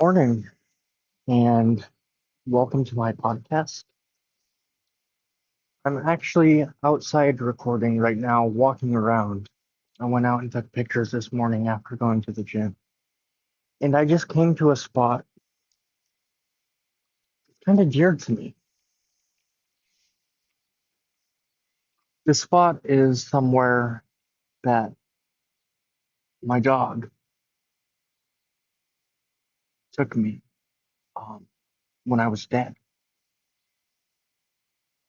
Morning and welcome to my podcast. I'm actually outside recording right now, walking around. I went out and took pictures this morning after going to the gym. And I just came to a spot kind of dear to me. This spot is somewhere that my dog took me um, when I was dead.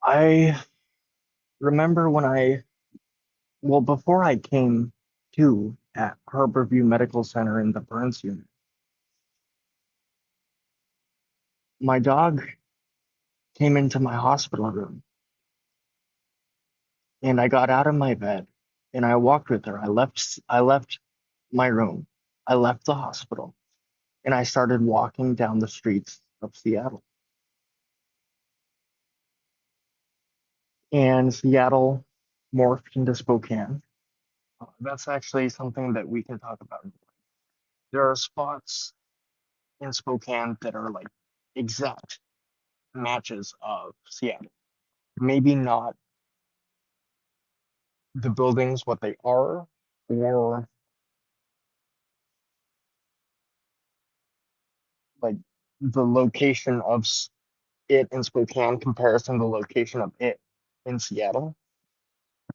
I remember before I came to at Harborview Medical Center in the Burns unit, my dog came into my hospital room and I got out of my bed and I walked with her. I left my room. I left the hospital and I started walking down the streets of Seattle. And Seattle morphed into Spokane. That's actually something that we can talk about. There are spots in Spokane that are like exact matches of Seattle. Maybe not the buildings what they are, or like the location of it in Spokane comparison to the location of it in Seattle.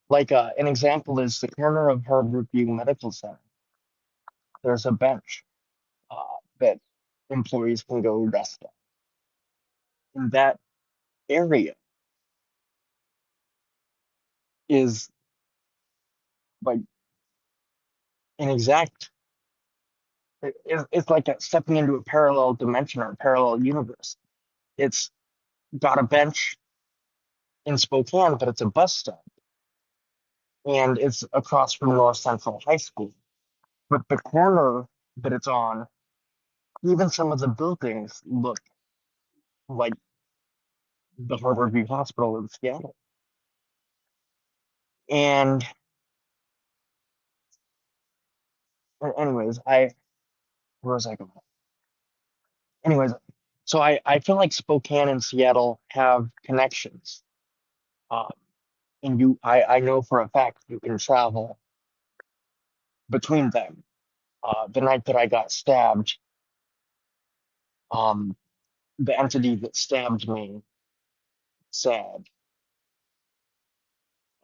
Like an example is the corner of Harborview Medical Center. There's a bench that employees can go rest on. And that area is like an exact. It's like stepping into a parallel dimension or a parallel universe. It's got a bench in Spokane, but it's a bus stop, and it's across from North Central High School. But the corner that it's on, even some of the buildings look like the Harborview Hospital in Seattle. And anyways, where was I going? Anyways, so I feel like Spokane and Seattle have connections. Um, and I know for a fact you can travel between them. The night that I got stabbed, um, the entity that stabbed me said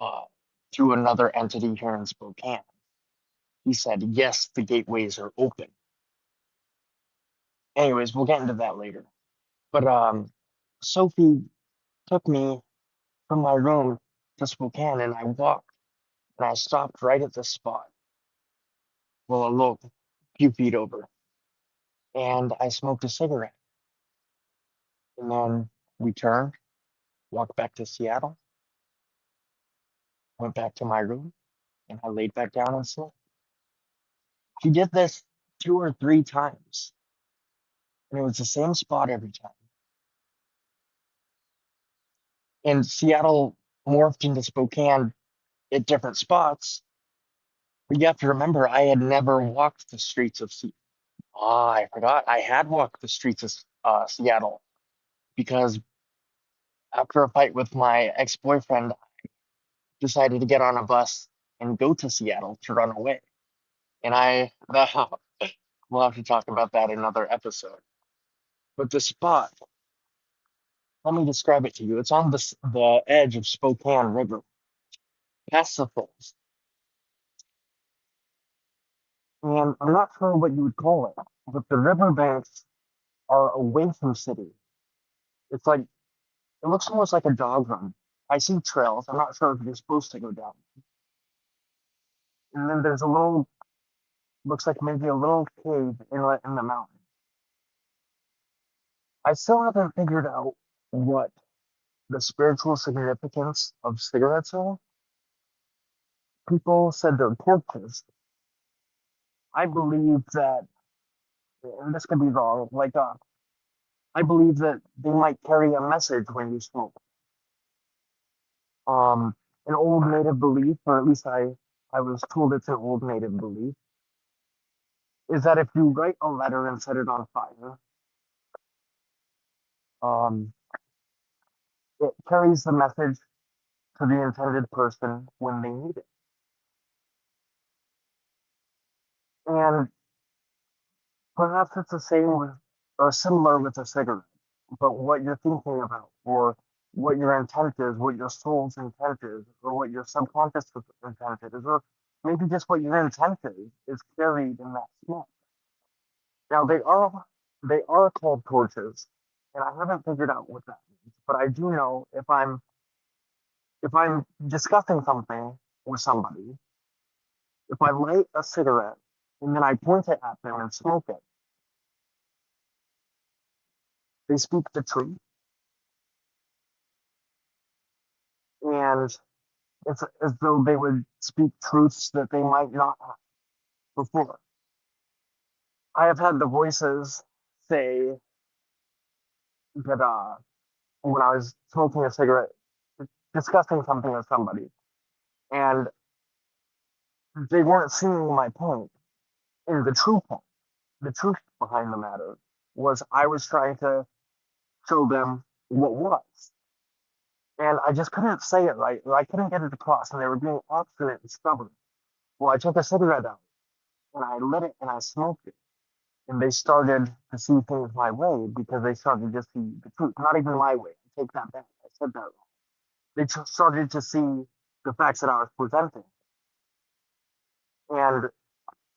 uh, through another entity here in Spokane, he said, yes, the gateways are open. Anyways, we'll get into that later. But Sophie took me from my room to Spokane and I walked and I stopped right at this spot, well, a little few feet over, and I smoked a cigarette. And then we turned, walked back to Seattle, went back to my room, and I laid back down and slept. She did this 2 or 3 times, and it was the same spot every time. And Seattle morphed into Spokane at different spots, but you have to remember I had never walked the streets of Seattle. Ah, I forgot. I had walked the streets of Seattle because after a fight with my ex-boyfriend, decided to get on a bus and go to Seattle to run away. And we'll have to talk about that in another episode. But the spot, let me describe it to you. It's on the edge of Spokane River, past the falls. And I'm not sure what you would call it, but the riverbanks are away from city. It's like, it looks almost like a dog run. I see trails. I'm not sure if you're supposed to go down. And then there's a little, looks like maybe a little cave inlet in the mountain. I still haven't figured out what the spiritual significance of cigarettes are. People said they're torches. I believe that, and this could be wrong, I believe that they might carry a message when you smoke. An old native belief, or at least I was told it's an old native belief, is that if you write a letter and set it on fire, Um, it carries the message to the intended person when they need it. And perhaps it's the same with, or similar with a cigarette, but what you're thinking about, or what your intent is, what your soul's intent is, or what your subconscious intent is, or maybe just what your intent is carried in that smoke. Now they are called torches, and I haven't figured out what that means, but I do know if I'm discussing something with somebody, if I light a cigarette and then I point it at them and smoke it, they speak the truth, and it's as though they would speak truths that they might not have before. I have had the voices say that when I was smoking a cigarette, discussing something with somebody, and they weren't seeing my point. And the true point, the truth behind the matter, was I was trying to show them what was. And I just couldn't say it right, or I couldn't get it across, and they were being obstinate and stubborn. Well, I took a cigarette out, and I lit it, and I smoked it. And they started to see things my way because they started to see the truth. Not even my way. I take that back. I said that wrong. They started to see the facts that I was presenting. And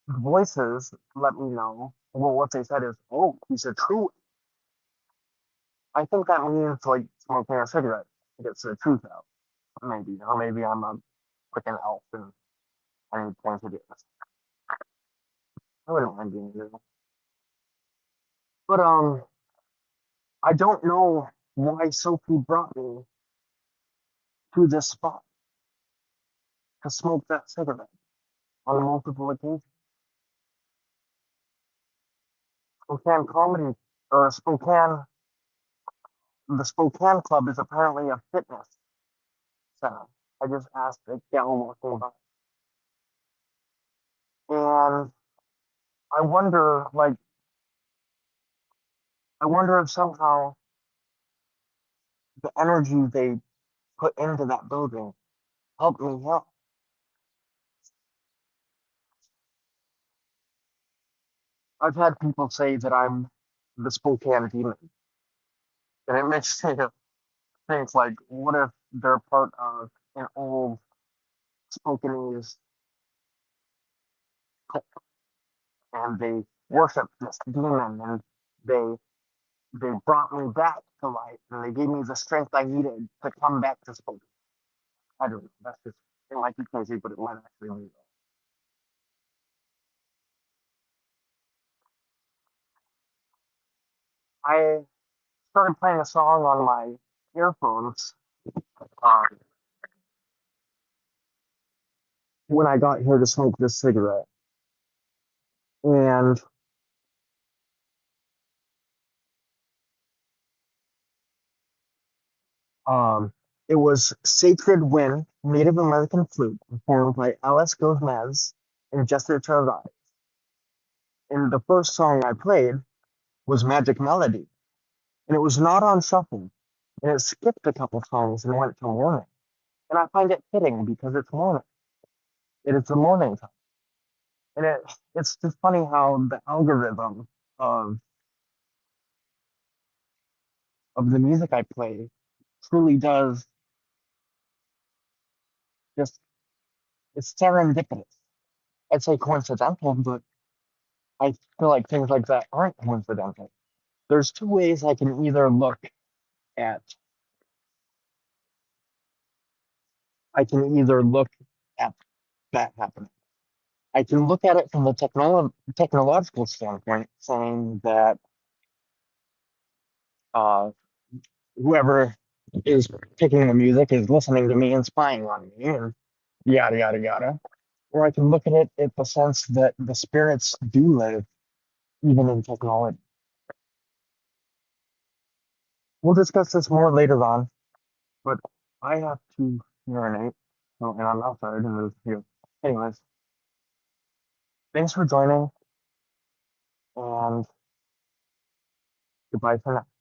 voices let me know, well, what they said is, oh, he's a true. I think that means like smoking a cigarette gets the truth out. Maybe. Or maybe I'm a freaking elf and I need things to do this. I wouldn't mind being here. But I don't know why Sophie brought me to this spot to smoke that cigarette on multiple occasions. Spokane Comedy, or Spokane, the Spokane Club is apparently a fitness center. I just asked a gal walking by. And I wonder, like, I wonder if somehow the energy they put into that building helped me heal. I've had people say that I'm the Spokane demon. And it makes me think, like, what if they're part of an old Spokanese cult and they worship this demon and they they brought me back to life and they gave me the strength I needed to come back to Spokane. I don't know. That's just it might be crazy, but it might actually be. I started playing a song on my earphones uh, when I got here to smoke this cigarette, and um, it was "Sacred Wind," Native American flute, performed by Alice Gomez and Jester Charzai. And the first song I played was "Magic Melody," and it was not on shuffle, and it skipped a couple songs and went to morning. And I find it fitting because it's morning. It is the morning time, and it's just funny how the algorithm of of the music I play truly does just it's serendipitous. I'd say coincidental, but I feel like things like that aren't coincidental. There's two ways I can either look at I can either look at that happening. I can look at it from the technological standpoint, saying that uh, whoever is picking the music is listening to me and spying on me, and yada yada yada. Or I can look at it in the sense that the spirits do live even in technology. We'll discuss this more later on, but I have to urinate, and I'm outside, and there's you. Anyways, thanks for joining, and goodbye for now.